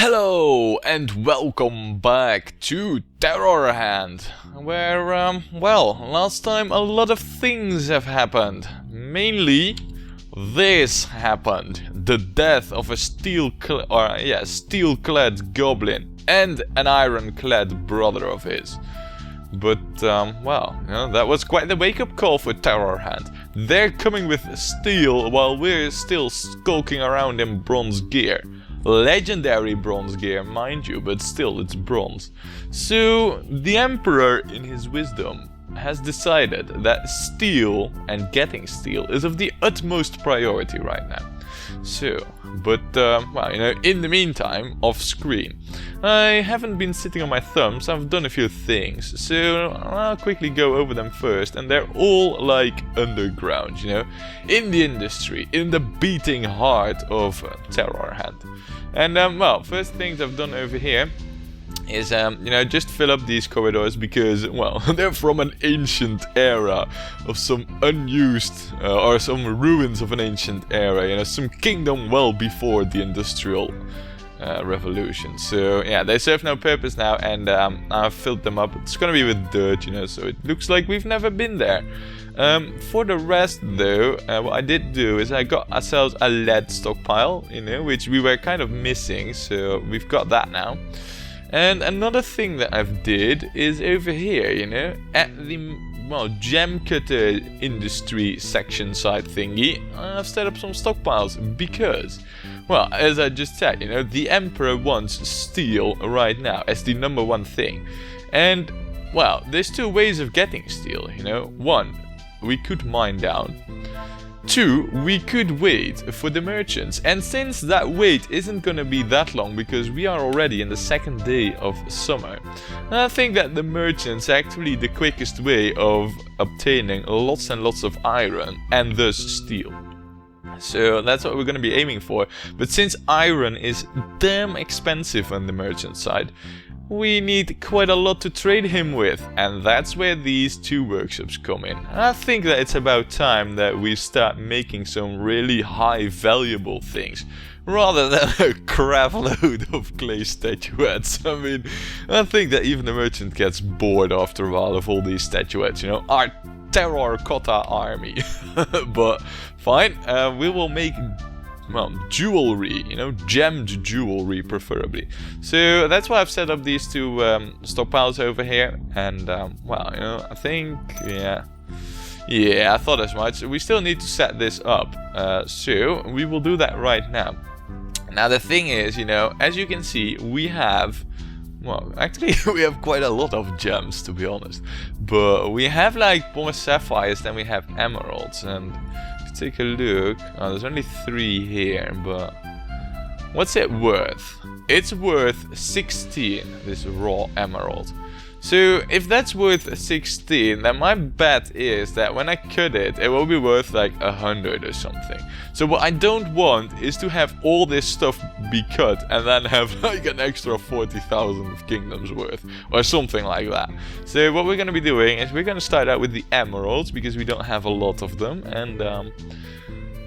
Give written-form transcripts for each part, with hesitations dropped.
Hello and welcome back to Terrorhand, where, well, last time a lot of things have happened. Mainly, this happened. The death of a steel-clad goblin and an iron-clad brother of his. But, well, you know, that was quite the wake-up call for Terrorhand. They're coming with steel while we're still skulking around in bronze gear. Legendary bronze gear, mind you, but still it's bronze. So, the Emperor, in his wisdom, has decided that steel and getting steel is of the utmost priority right now. So, but, well, you know, in the meantime, off screen, I haven't been sitting on my thumbs, I've done a few things, so I'll quickly go over them first, and they're all, like, underground, you know, in the industry, in the beating heart of Terrorhand. And, well, first things I've done over here is, you know, just fill up these corridors because, well, they're from an ancient era of some unused, or some ruins of an ancient era, you know, some kingdom well before the Industrial Revolution. So, yeah, they serve no purpose now, and I've filled them up. It's gonna be with dirt, you know, so it looks like we've never been there. For the rest, though, what I did do is I got ourselves a lead stockpile, you know, which we were kind of missing, so we've got that now. And another thing that I've did is over here, you know, at the, well, gem cutter industry section side thingy, I've set up some stockpiles because, well, as I just said, you know, the Emperor wants steel right now as the #1 thing. And, well, there's two ways of getting steel, you know. One, we could mine down. Two, we could wait for the merchants, and since that wait isn't gonna be that long because we are already in the second day of summer, I think that the merchants are actually the quickest way of obtaining lots and lots of iron and thus steel. So that's what we're gonna be aiming for, but since iron is damn expensive on the merchant side, we need quite a lot to trade him with, and that's where these two workshops come in. I think that it's about time that we start making some really high valuable things, rather than a crap load of clay statuettes. I mean, I think that even the merchant gets bored after a while of all these statuettes, you know, our terracotta army. But fine, we will make, well, jewelry, you know, gemmed jewelry preferably. So that's why I've set up these two stockpiles over here, and well, you know, I think, yeah, I thought as much. We still need to set this up, so we will do that right now. Now the thing is, you know, as you can see, we have, well, actually we have quite a lot of gems, to be honest, but we have like more sapphires than we have emeralds. And take a look. Oh, there's only 3 here, but what's it worth? It's worth 16, this raw emerald. So if that's worth 16, then my bet is that when I cut it, it will be worth like 100 or something. So what I don't want is to have all this stuff be cut and then have like an extra 40,000 of kingdoms worth or something like that. So what we're going to be doing is we're going to start out with the emeralds because we don't have a lot of them, and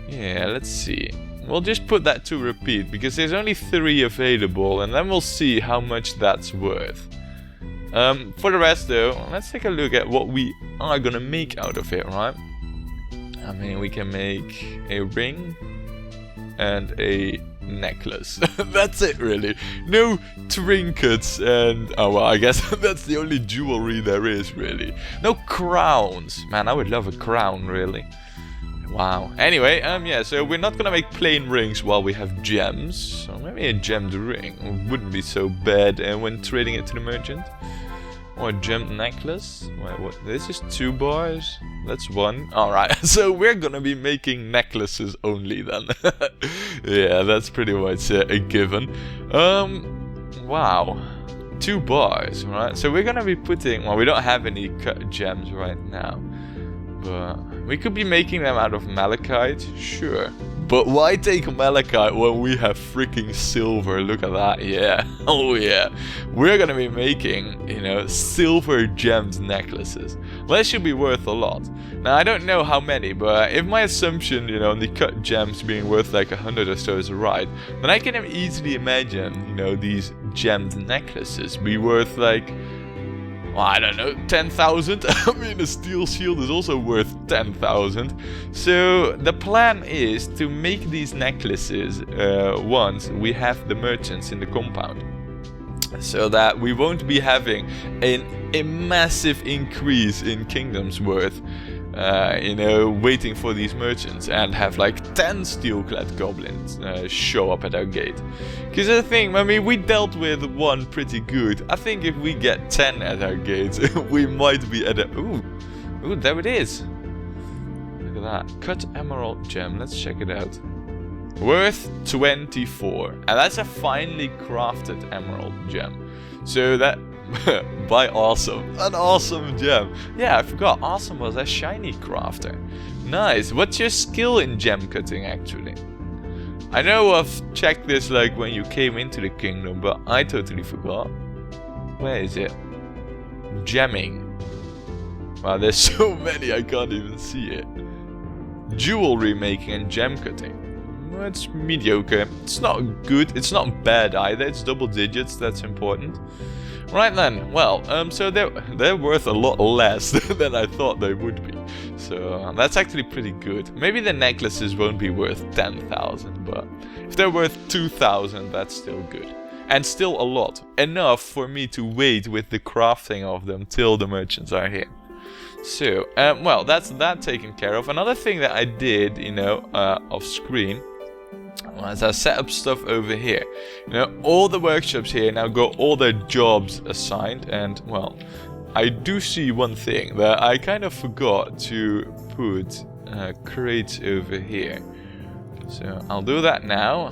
yeah, let's see. We'll just put that to repeat because there's only 3 available, and then we'll see how much that's worth. For the rest though, let's take a look at what we are gonna make out of it, right? I mean, we can make a ring and a necklace. That's it really. No trinkets and, oh well, I guess that's the only jewelry there is really. No crowns. Man, I would love a crown really. Wow. Anyway, yeah, so we're not gonna make plain rings while we have gems. So maybe a gemmed ring wouldn't be so bad when trading it to the merchant. Or a gemmed necklace. Wait, what? This is 2 bars. That's 1. Alright, so we're gonna be making necklaces only then. Yeah, that's pretty much a given. Wow. 2 bars, right? So we're gonna be putting, well, we don't have any cut gems right now, but we could be making them out of malachite, sure. But why take malachite when we have freaking silver? Look at that, yeah. Oh yeah. We're gonna be making, you know, silver gemmed necklaces. That should be worth a lot. Now, I don't know how many, but if my assumption, you know, on the cut gems being worth like 100 or so is right, then I can easily imagine, you know, these gemmed necklaces be worth like, well, I don't know, 10,000? I mean, a steel shield is also worth 10,000. So the plan is to make these necklaces once we have the merchants in the compound. So that we won't be having a massive increase in kingdoms worth, you know, waiting for these merchants and have like 10 steel-clad goblins show up at our gate. Because the thing, I mean, we dealt with one pretty good. I think if we get 10 at our gates, we might be at a... Ooh, there it is. Look at that. Cut emerald gem. Let's check it out. Worth 24. And that's a finely crafted emerald gem. So that... by awesome. An awesome gem. Yeah, I forgot. Awesome was a shiny crafter. Nice. What's your skill in gem cutting, actually? I know I've checked this like when you came into the kingdom, but I totally forgot. Where is it? Gemming. Wow, there's so many I can't even see it. Jewelry making and gem cutting. Well, it's mediocre. It's not good. It's not bad either. It's double digits. That's important. Right then, well, so they're worth a lot less than I thought they would be. So that's actually pretty good. Maybe the necklaces won't be worth 10,000, but if they're worth 2,000, that's still good. And still a lot. Enough for me to wait with the crafting of them till the merchants are here. So, well, that's that taken care of. Another thing that I did, you know, off screen, as I set up stuff over here. You know, all the workshops here now got all their jobs assigned, and well, I do see one thing that I kind of forgot to put crates over here. So I'll do that now.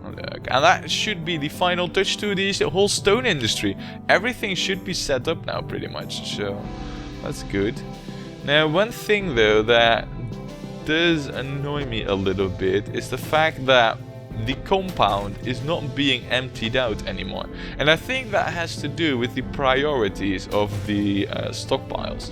Look, and that should be the final touch to the whole stone industry. Everything should be set up now pretty much, so that's good. Now, one thing though that does annoy me a little bit is the fact that the compound is not being emptied out anymore, and I think that has to do with the priorities of the stockpiles.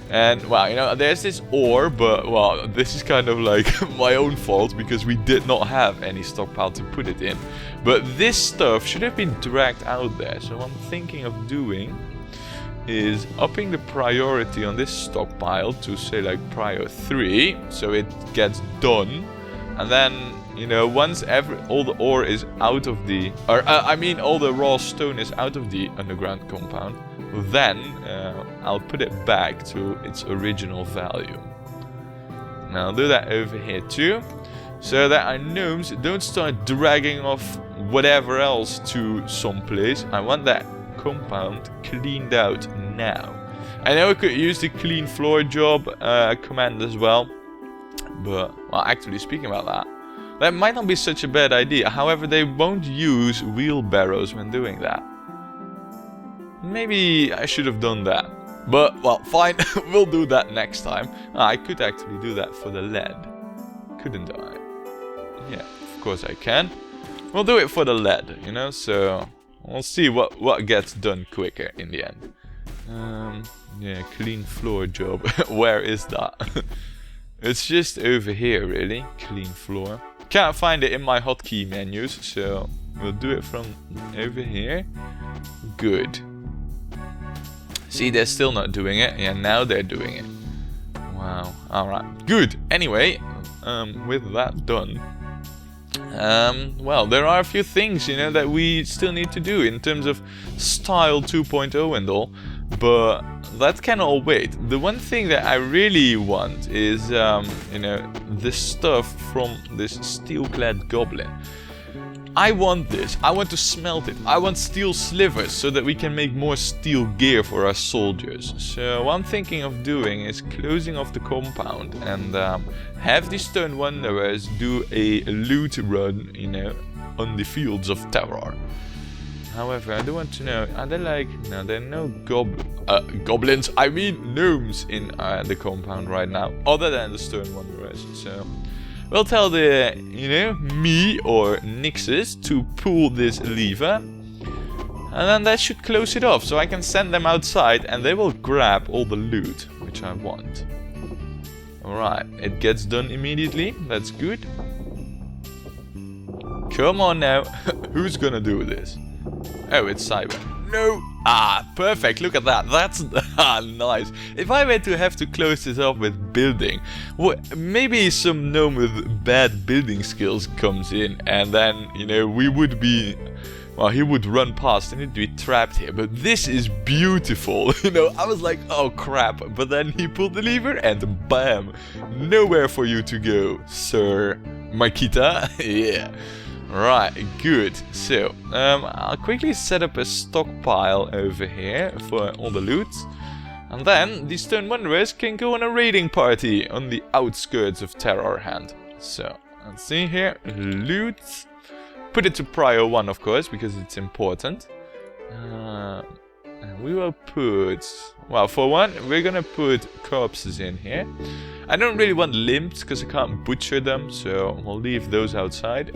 And well, you know, there's this ore, but well, this is kind of like my own fault because we did not have any stockpile to put it in. But this stuff should have been dragged out there, so what I'm thinking of doing is upping the priority on this stockpile to say like prior 3, so it gets done, and then, you know, once all the ore is out of the, or I mean all the raw stone is out of the underground compound, then I'll put it back to its original value. Now I'll do that over here too, so that our gnomes don't start dragging off whatever else to someplace. I want that compound cleaned out now. I know I could use the clean floor job command as well, but well, actually speaking about that might not be such a bad idea. However, they won't use wheelbarrows when doing that. Maybe I should have done that, but well, fine. We'll do that next time. I could actually do that for the lead, couldn't I? Yeah, of course I can. We'll do it for the lead, you know, so we'll see what gets done quicker in the end. Yeah, clean floor job. Where is that? It's just over here, really. Clean floor. Can't find it in my hotkey menus, so we'll do it from over here. Good. See, they're still not doing it. Yeah, now they're doing it. Wow. Alright. Good. Anyway, with that done, well, there are a few things, you know, that we still need to do in terms of style 2.0 and all, but that can all wait. The one thing that I really want is, you know, this stuff from this steel-clad goblin. I want this. I want to smelt it. I want steel slivers so that we can make more steel gear for our soldiers. So what I'm thinking of doing is closing off the compound and have the Stone Wanderers do a loot run, you know, on the fields of terror. However, I do want to know, are there like, no, there are no goblins, I mean gnomes in the compound right now, other than the Stone Wanderers. So we'll tell the, you know, me or Nixus to pull this lever. And then that should close it off, so I can send them outside and they will grab all the loot, which I want. Alright, it gets done immediately, that's good. Come on now, who's gonna do this? Oh, it's Cyber. No! Ah, perfect, look at that, that's nice. If I were to have to close this off with building, well, maybe some gnome with bad building skills comes in and then, you know, we would be... Well, he would run past and he'd be trapped here, but this is beautiful. You know, I was like, oh crap, but then he pulled the lever and bam, nowhere for you to go, sir Makita. Yeah, right, good. So, I'll quickly set up a stockpile over here for all the loot. And then these Stone Wanderers can go on a raiding party on the outskirts of Terrorhand. So, let's see here, loot. Put it to Prio 1, of course, because it's important. And we will put... Well, for one, we're gonna put corpses in here. I don't really want limbs, because I can't butcher them, so we'll leave those outside.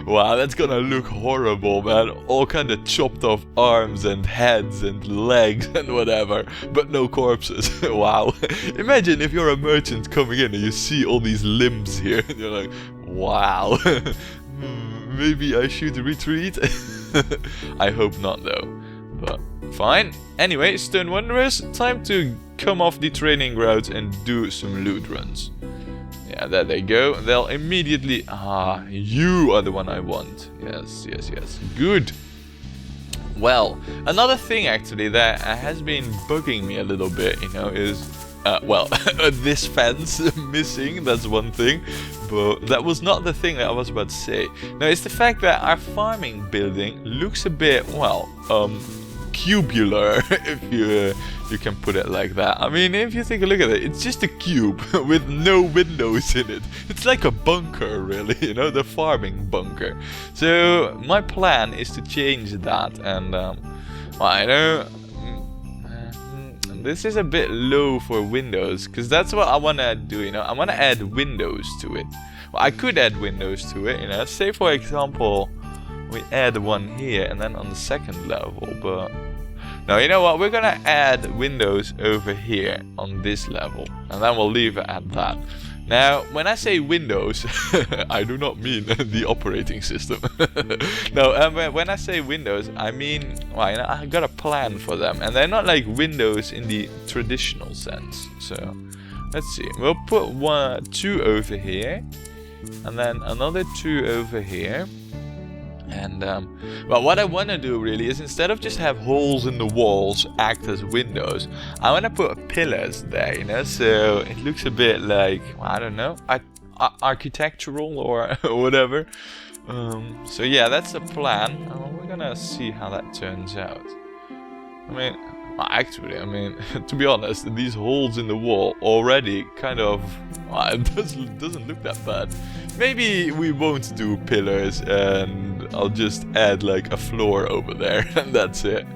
Wow, that's gonna look horrible, man. All kind of chopped off arms and heads and legs and whatever, but no corpses. Wow. Imagine if you're a merchant coming in and you see all these limbs here, and you're like, wow. Maybe I should retreat? I hope not though, but fine. Anyway, Stone Wanderers, time to come off the training grounds and do some loot runs. Yeah, there they go. They'll immediately... Ah, you are the one I want. Yes, yes, yes. Good. Well, another thing actually that has been bugging me a little bit, you know, is... well, this fence missing, that's one thing, but that was not the thing that I was about to say. No, it's the fact that our farming building looks a bit, well, cubular, if you can put it like that. I mean, if you take a look at it, it's just a cube with no windows in it. It's like a bunker, really, you know, the farming bunker. So, my plan is to change that, and, well, I know... This is a bit low for windows, because that's what I want to do, you know. I want to add windows to it. Well, I could add windows to it, you know. Say, for example, we add one here and then on the second level, but... No, you know what? We're going to add windows over here on this level, and then we'll leave it at that. Now, when I say windows, I do not mean the operating system. No, when I say windows, I mean, well, you know, I got a plan for them, and they're not like windows in the traditional sense. So, let's see. We'll put 2 over here, and then another 2 over here. And, well, what I want to do really is, instead of just have holes in the walls act as windows, I want to put pillars there, you know, so it looks a bit like, well, I don't know, architectural or whatever. So yeah, that's the plan. We're gonna see how that turns out. I mean, actually, I mean, to be honest, these holes in the wall already kind of, well, it doesn't look that bad. Maybe we won't do pillars and I'll just add like a floor over there and that's it.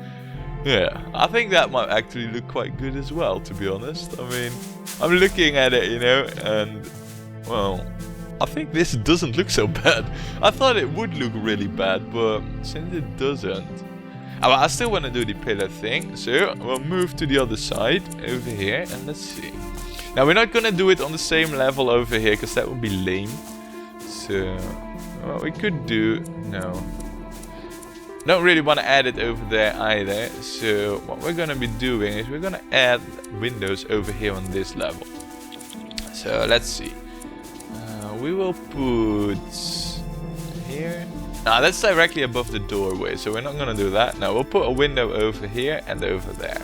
Yeah, I think that might actually look quite good as well, to be honest. I mean, I'm looking at it, you know, and, well, I think this doesn't look so bad. I thought it would look really bad, but since it doesn't... I still want to do the pillar thing, so we'll move to the other side over here and let's see. Now we're not going to do it on the same level over here because that would be lame. So, well, we could do... No. Don't really want to add it over there either. So what we're going to be doing is we're going to add windows over here on this level. So let's see. We will put here. Now that's directly above the doorway, so we're not gonna do that. Now we'll put a window over here and over there.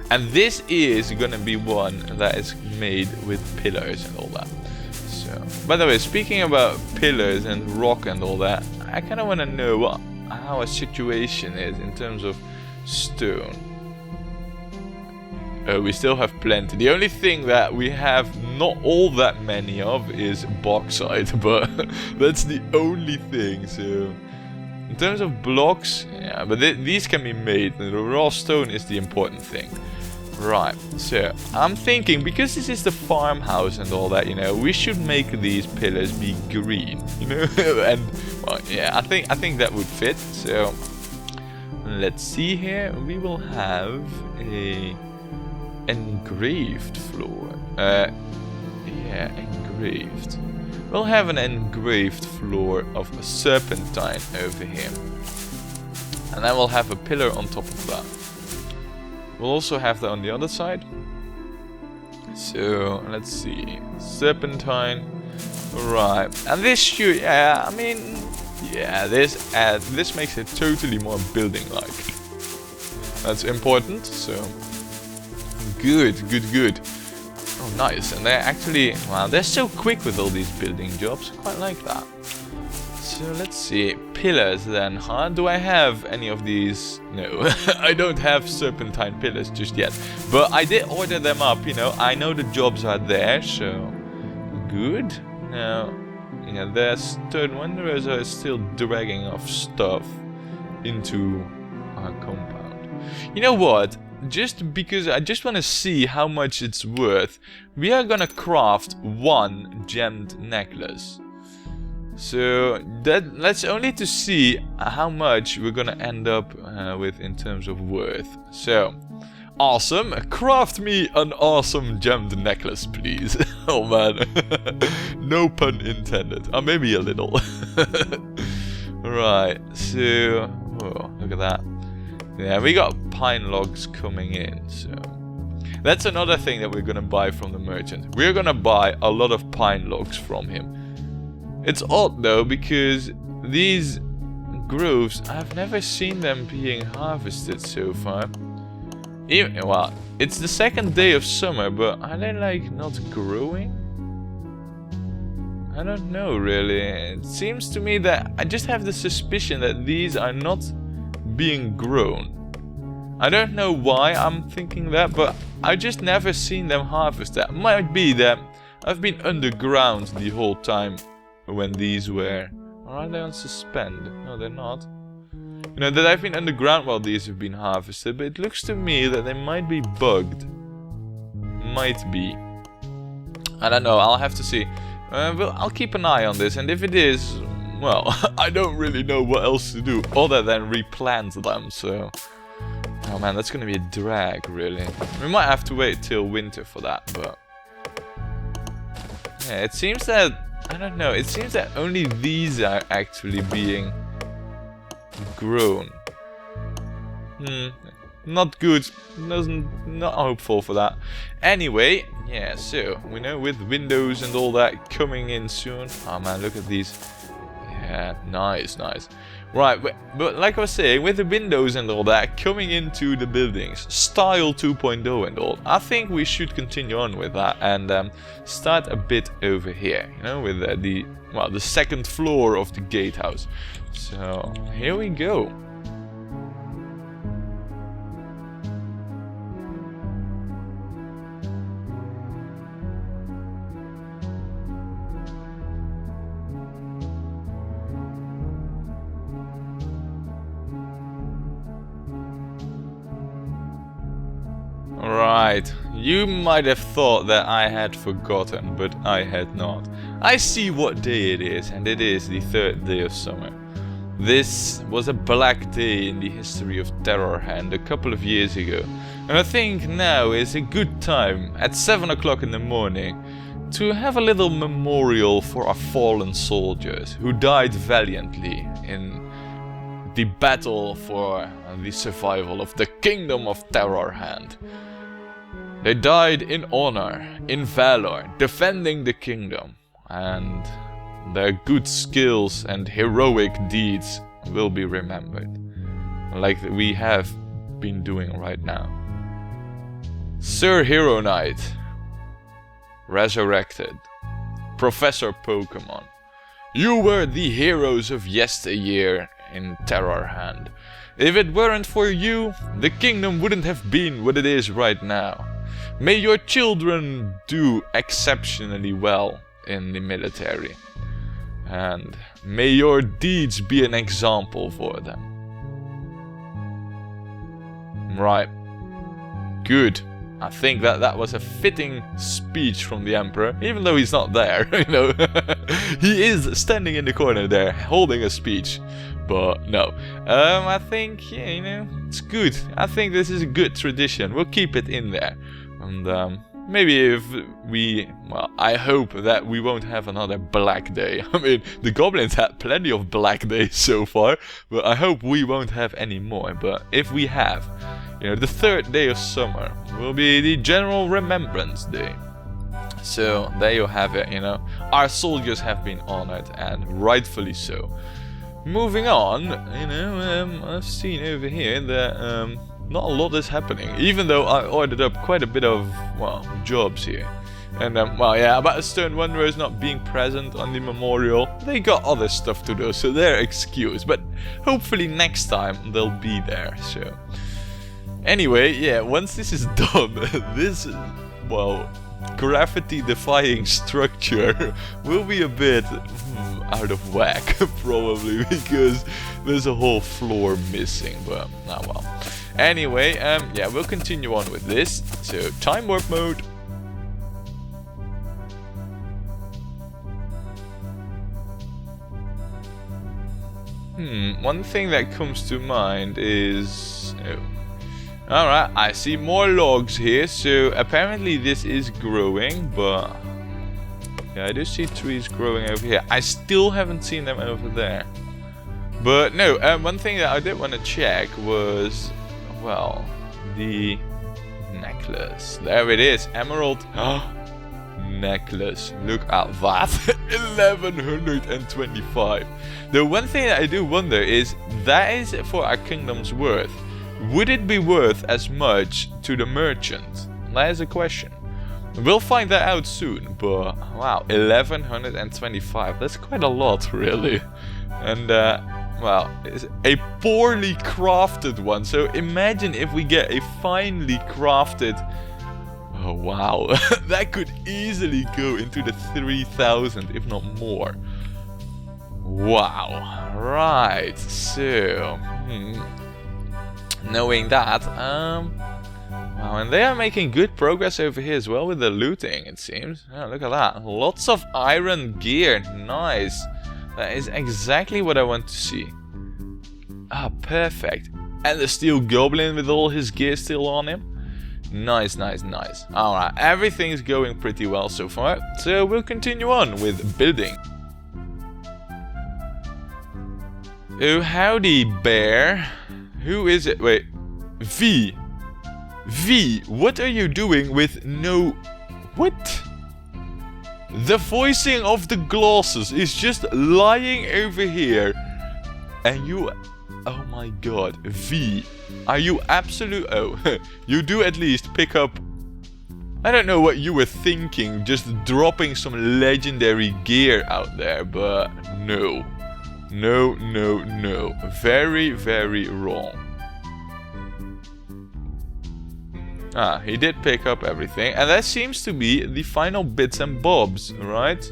And this is gonna be one that is made with pillars and all that. So, by the way, speaking about pillars and rock and all that, I kind of want to know how a situation is in terms of stone. We still have plenty. The only thing that we have not all that many of is bauxite, but that's the only thing. So, in terms of blocks, yeah, but these can be made. The raw stone is the important thing. Right, so I'm thinking, because this is the farmhouse and all that, you know, we should make these pillars be green, you know, and well, yeah, I think that would fit. So let's see here. We will have a engraved floor. Yeah, engraved. We'll have an engraved floor of a serpentine over here, and then we'll have a pillar on top of that. We'll also have that on the other side. So let's see, serpentine, right? And this should, yeah, I mean, yeah, this makes it totally more building-like. That's important. So good. Oh, nice. And they're actually, wow, they're so quick with all these building jobs. I quite like that. So let's see, pillars then, huh? Do I have any of these? No, I don't have serpentine pillars just yet. But I did order them up, you know. I know the jobs are there, so good. Now, yeah, the stone wanderers are still dragging off stuff into our compound. You know what? Just because I just want to see how much it's worth, we are gonna craft one gemmed necklace. So that's only to see how much we're gonna end up with in terms of worth. So, awesome! Craft me an awesome gemmed necklace, please. Oh man, no pun intended. Or maybe a little. Right. So, oh, look at that. Yeah, we got pine logs coming in. So that's another thing that we're gonna buy from the merchant. We're gonna buy a lot of pine logs from him. It's odd though, because these groves, I've never seen them being harvested so far. Even, well, it's the second day of summer, but are they like not growing? I don't know really. It seems to me that I just have the suspicion that these are not being grown. I don't know why I'm thinking that, but I just never seen them harvested. It might be that I've been underground the whole time when these were, or are they on suspend? No, they're not. You know, that I've been underground while these have been harvested, but it looks to me that they might be bugged. Might be. I don't know, I'll have to see. Well, I'll keep an eye on this, and if it is, well, I don't really know what else to do other than replant them, so... Oh man, that's gonna be a drag, really. We might have to wait till winter for that, but... Yeah, it seems that... I don't know, it seems that only these are actually being grown. Not good. Not hopeful for that. Anyway, yeah, so, we know with windows and all that coming in soon. Oh man, look at these. Yeah, nice. Right, but like I was saying, with the windows and all that coming into the buildings, style 2.0 and all, I think we should continue on with that and start a bit over here, you know, with the second floor of the gatehouse. So, here we go. Right, you might have thought that I had forgotten, but I had not. I see what day it is, and it is the 3rd day of summer. This was a black day in the history of Terrorhand a couple of years ago, and I think now is a good time, at 7 o'clock in the morning, to have a little memorial for our fallen soldiers who died valiantly in the battle for the survival of the Kingdom of Terrorhand. They died in honor, in valor, defending the kingdom, and their good skills and heroic deeds will be remembered, like we have been doing right now. Sir Hero Knight, resurrected. Professor Pokemon, you were the heroes of yesteryear in Terrorhand. If it weren't for you, the kingdom wouldn't have been what it is right now. May your children do exceptionally well in the military, and may your deeds be an example for them. Right. Good. I think that was a fitting speech from the Emperor, even though he's not there, you know. He is standing in the corner there, holding a speech. But no, I think, yeah, you know, it's good. I think this is a good tradition. We'll keep it in there. And maybe if we, well, I hope that we won't have another black day. I mean, the goblins had plenty of black days so far, but I hope we won't have any more. But if we have, you know, the 3rd day of summer will be the General Remembrance Day. So there you have it, you know. Our soldiers have been honored, and rightfully so. Moving on, you know, I've seen over here that not a lot is happening, even though I ordered up quite a bit of, well, jobs here. And well, yeah, about the Stone Wanderers not being present on the memorial, they got other stuff to do, so they're excused. But hopefully next time they'll be there, so... Anyway, yeah, once this is done, this, well, gravity-defying structure will be a bit out of whack, probably, because there's a whole floor missing, but, ah well. Anyway, yeah, we'll continue on with this. So, time warp mode. One thing that comes to mind is... Oh. Alright, I see more logs here, so apparently this is growing, but... Yeah, I do see trees growing over here. I still haven't seen them over there. But no, one thing that I did want to check was... Well, the necklace. There it is, emerald necklace. Look at that, 1125. The one thing that I do wonder is, that is for our kingdom's worth. Would it be worth as much to the merchant? That is a question. We'll find that out soon, but wow, 1125. That's quite a lot, really. And well, it's a poorly crafted one. So imagine if we get a finely crafted... Oh wow, that could easily go into the 3,000, if not more. Wow, right, so... Knowing that, wow, and they are making good progress over here as well with the looting, it seems. Oh, look at that, lots of iron gear, nice. That is exactly what I want to see. Ah, perfect. And the steel goblin with all his gear still on him. Nice, nice, nice. Alright, everything's going pretty well so far, so we'll continue on with building. Oh, howdy, bear. Who is it? Wait. V. V, what are you doing with no... What? The voicing of the glasses is just lying over here. And you... Oh my god. V. Are you absolute... Oh, you do at least pick up... I don't know what you were thinking, just dropping some legendary gear out there, but no. No, no, no. Very, very wrong. Ah, he did pick up everything. And that seems to be the final bits and bobs, right?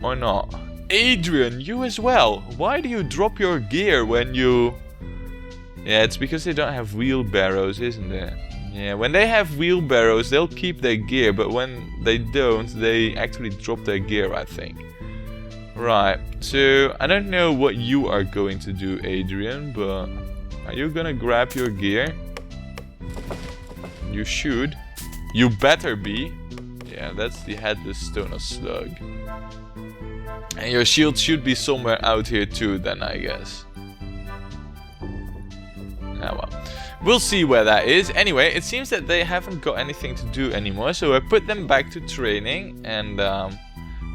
Or not? Adrian, you as well. Why do you drop your gear when you... Yeah, it's because they don't have wheelbarrows, isn't it? Yeah, when they have wheelbarrows, they'll keep their gear. But when they don't, they actually drop their gear, I think. Right, so I don't know what you are going to do, Adrian, but are you gonna grab your gear? You should. You better be. Yeah, that's the headless stoner slug. And your shield should be somewhere out here too, then, I guess. Ah, well. We'll see where that is. Anyway, it seems that they haven't got anything to do anymore, so I put them back to training, and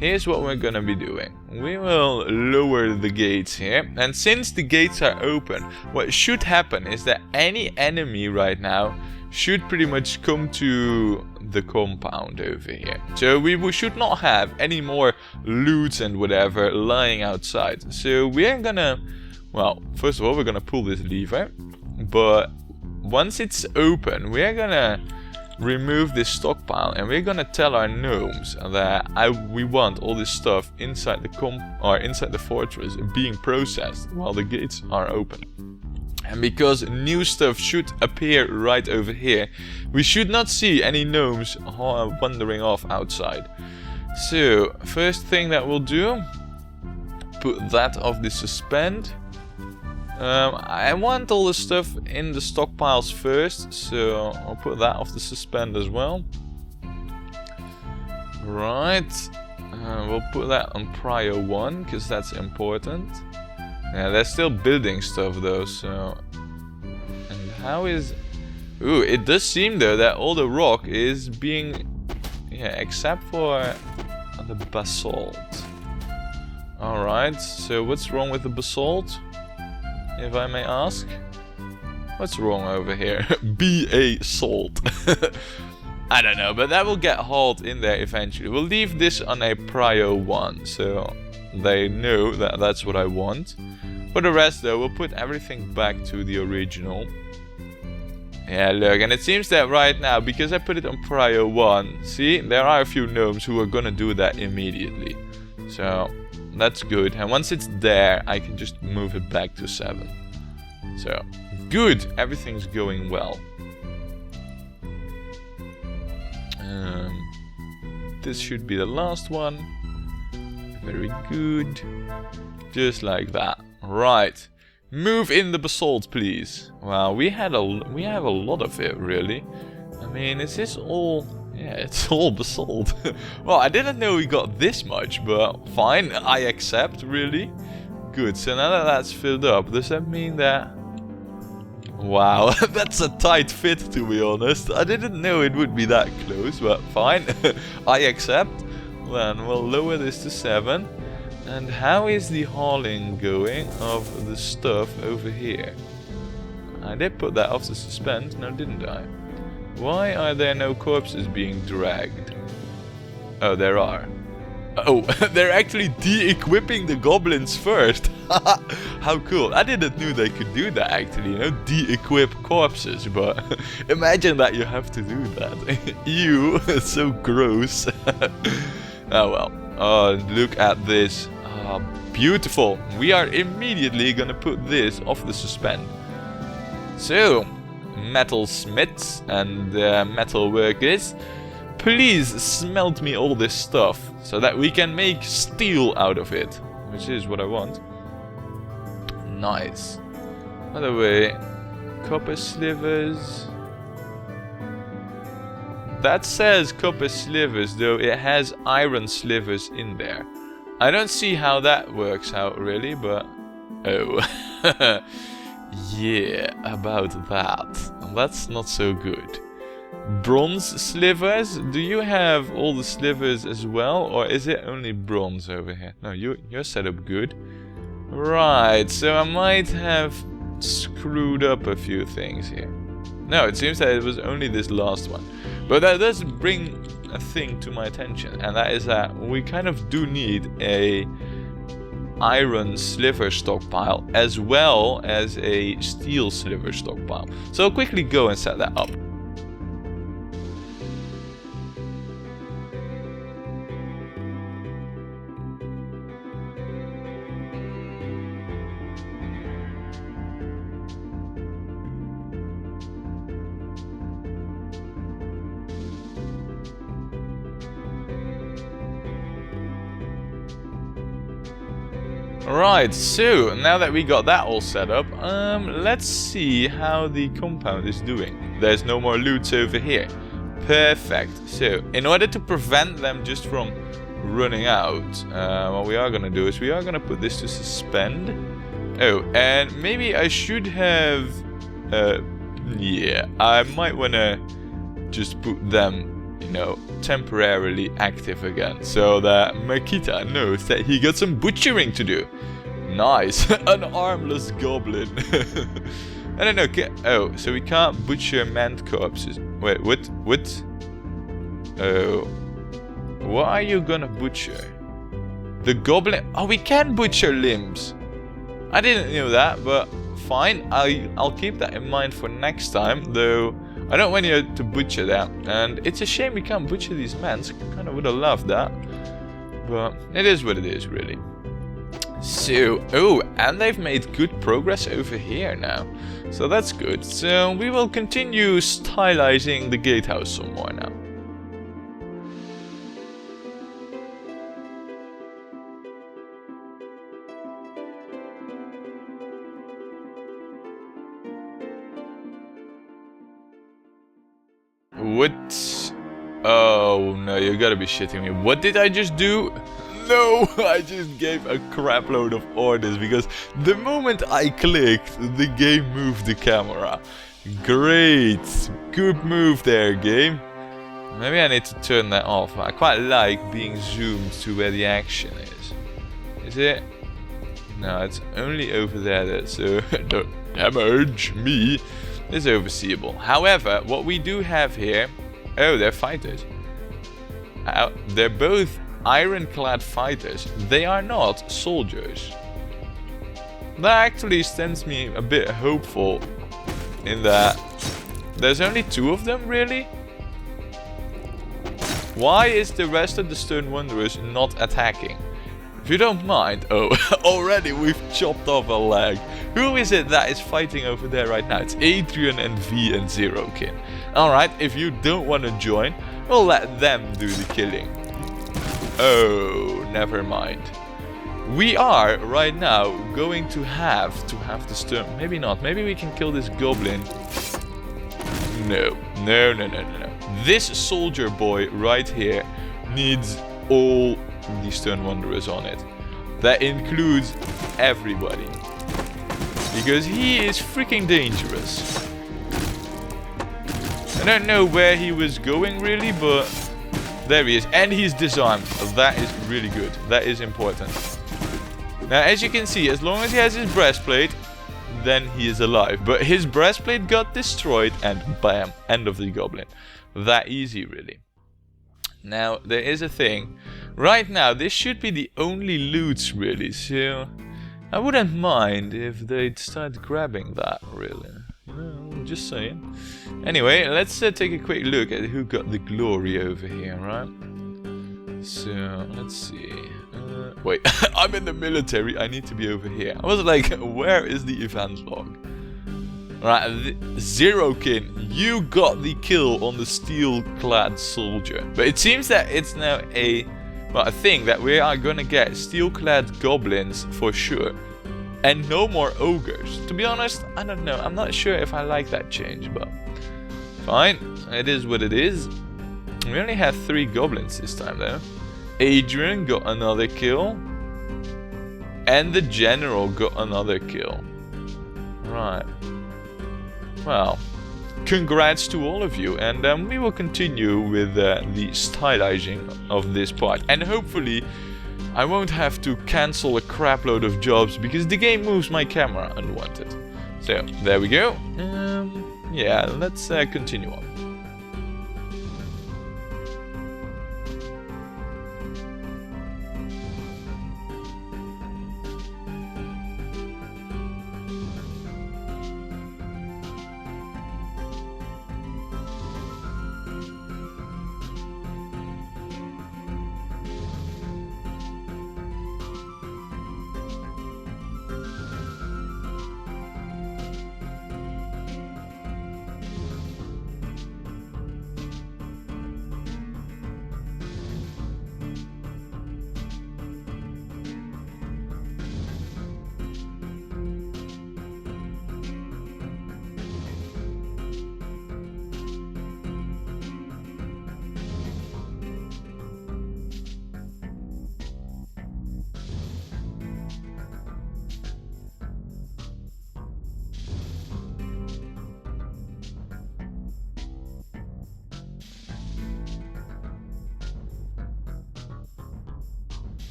here's what we're gonna be doing. We will lower the gates here, and since the gates are open, what should happen is that any enemy right now should pretty much come to the compound over here. So we should not have any more loot and whatever lying outside. So we're gonna, well, first of all, we're gonna pull this lever, but once it's open, we're gonna remove this stockpile, and we're gonna tell our gnomes that we want all this stuff inside the inside the fortress being processed while the gates are open. And because new stuff should appear right over here, we should not see any gnomes wandering off outside. So, first thing that we'll do, put that off the suspend. I want all the stuff in the stockpiles first, so I'll put that off the suspend as well. Right, we'll put that on prior 1, because that's important. Yeah, they're still building stuff though, so... And how is... Ooh, it does seem though that all the rock is being... Yeah, except for the basalt. Alright, so what's wrong with the basalt? If I may ask? What's wrong over here? B-A-salt. I don't know, but that will get hauled in there eventually. We'll leave this on a prior 1, so they know that that's what I want. For the rest though, we'll put everything back to the original. Yeah, look, and it seems that right now, because I put it on prior 1, see, there are a few gnomes who are gonna do that immediately. So, that's good. And once it's there, I can just move it back to 7. So, good, everything's going well. This should be the last one. Very good. Just like that. Right. Move in the basalt, please. Wow, we have a lot of it, really. I mean, is this all... Yeah, it's all basalt. Well, I didn't know we got this much, but fine, I accept, really. Good, so now that that's filled up, does that mean that... Wow, that's a tight fit, to be honest. I didn't know it would be that close, but fine. I accept. Then we'll lower this to 7. And how is the hauling going of the stuff over here? I did put that off the suspend, no didn't I? Why are there no corpses being dragged? Oh, there are. Oh, they're actually de-equipping the goblins first. How cool. I didn't know they could do that actually, you know, de-equip corpses, but imagine that you have to do that. Ew, it's so gross. Oh well. Oh, look at this. Beautiful. We are immediately gonna put this off the suspend. So, metal smiths and metal workers, please smelt me all this stuff so that we can make steel out of it, which is what I want. Nice. By the way, copper slivers. That says copper slivers, though it has iron slivers in there. I don't see how that works out really, but... Oh. Yeah, about that. That's not so good. Bronze slivers? Do you have all the slivers as well, or is it only bronze over here? No, you're set up good. Right, so I might have screwed up a few things here. No, it seems that it was only this last one. But that does bring a thing to my attention, and that is that we kind of do need a iron sliver stockpile as well as a steel sliver stockpile. So I'll quickly go and set that up. Right, so now that we got that all set up, let's see how the compound is doing. There's no more loots over here. Perfect. So, in order to prevent them just from running out, what we are gonna do is we are gonna put this to suspend. Oh, and maybe I should have... yeah, I might wanna just put them, you know, temporarily active again, so that Makita knows that he got some butchering to do. Nice. An armless goblin. I don't know. Oh, so we can't butcher manned corpses. Wait, what? Oh. What are you gonna butcher? The goblin... Oh, we can butcher limbs. I didn't know that, but fine. I'll keep that in mind for next time, though I don't want you to butcher that. And it's a shame we can't butcher these mans. Kinda would have loved that. But it is what it is, really. So, oh, and they've made good progress over here now. So that's good. So we will continue stylizing the gatehouse some more now. What? Oh no, you gotta be shitting me. What did I just do? No, I just gave a crap load of orders because the moment I clicked, the game moved the camera. Great. Good move there, game. Maybe I need to turn that off. I quite like being zoomed to where the action is. Is it? No, it's only over there, so don't damage me. It's overseeable. However, what we do have here... Oh, they're fighters. They're both ironclad fighters. They are not soldiers. That actually stands me a bit hopeful in that there's only 2 of them, really? Why is the rest of the Stone Wanderers not attacking? If you don't mind... Oh, already we've chopped off a leg. Who is it that is fighting over there right now? It's Adrian and V and Zerokin. Alright, if you don't want to join, we'll let them do the killing. Oh, never mind. We are, right now, going to have the stone... Maybe not. Maybe we can kill this goblin. No. No, no, no, no, no. This soldier boy right here needs all the Stone Wanderers on it. That includes everybody. Because he is freaking dangerous. I don't know where he was going really, but there he is. And he's disarmed. That is really good. That is important. Now, as you can see, as long as he has his breastplate, then he is alive. But his breastplate got destroyed and bam, end of the goblin. That easy, really. Now, there is a thing. Right now, this should be the only loots, really. So, I wouldn't mind if they'd start grabbing that, really. No, just saying. Anyway, let's take a quick look at who got the glory over here, right? So, let's see. Wait, I'm in the military. I need to be over here. I was like, where is the event log? Right, Zerokin, you got the kill on the steel-clad soldier. But it seems that it's now a thing that we are gonna get steel-clad goblins for sure. And no more ogres. To be honest, I don't know. I'm not sure if I like that change, but fine. It is what it is. We only have 3 goblins this time, though. Adrian got another kill. And the general got another kill. Right. Well, congrats to all of you. And we will continue with the stylizing of this part. And hopefully, I won't have to cancel a crap load of jobs because the game moves my camera unwanted. So, there we go. Yeah, let's continue on.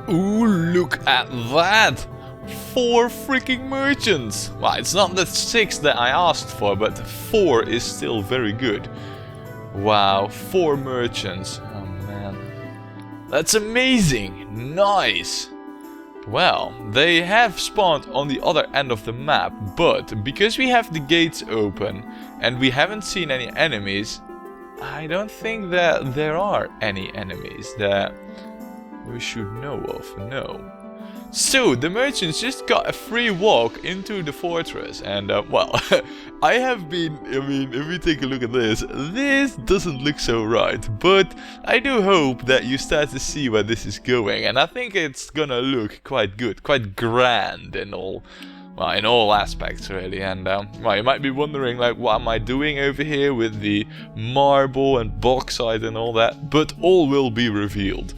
Ooh, look at that! 4 freaking merchants! Well, it's not the 6 that I asked for, but 4 is still very good. Wow, 4 merchants. Oh man. That's amazing! Nice! Well, they have spawned on the other end of the map, but because we have the gates open and we haven't seen any enemies, I don't think that there are any enemies that we should know of, no. So, the merchants just got a free walk into the fortress and, well, I mean, if we take a look at this doesn't look so right, but I do hope that you start to see where this is going, and I think it's gonna look quite good, quite grand and all. Well, in all aspects, really, and, well, you might be wondering, like, what am I doing over here with the marble and bauxite and all that, but all will be revealed.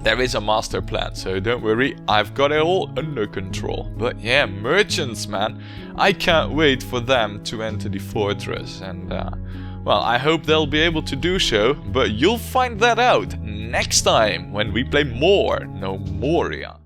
There is a master plan, so don't worry, I've got it all under control. But yeah, merchants, man, I can't wait for them to enter the fortress, and, well, I hope they'll be able to do so, but you'll find that out next time when we play more Gnomoria.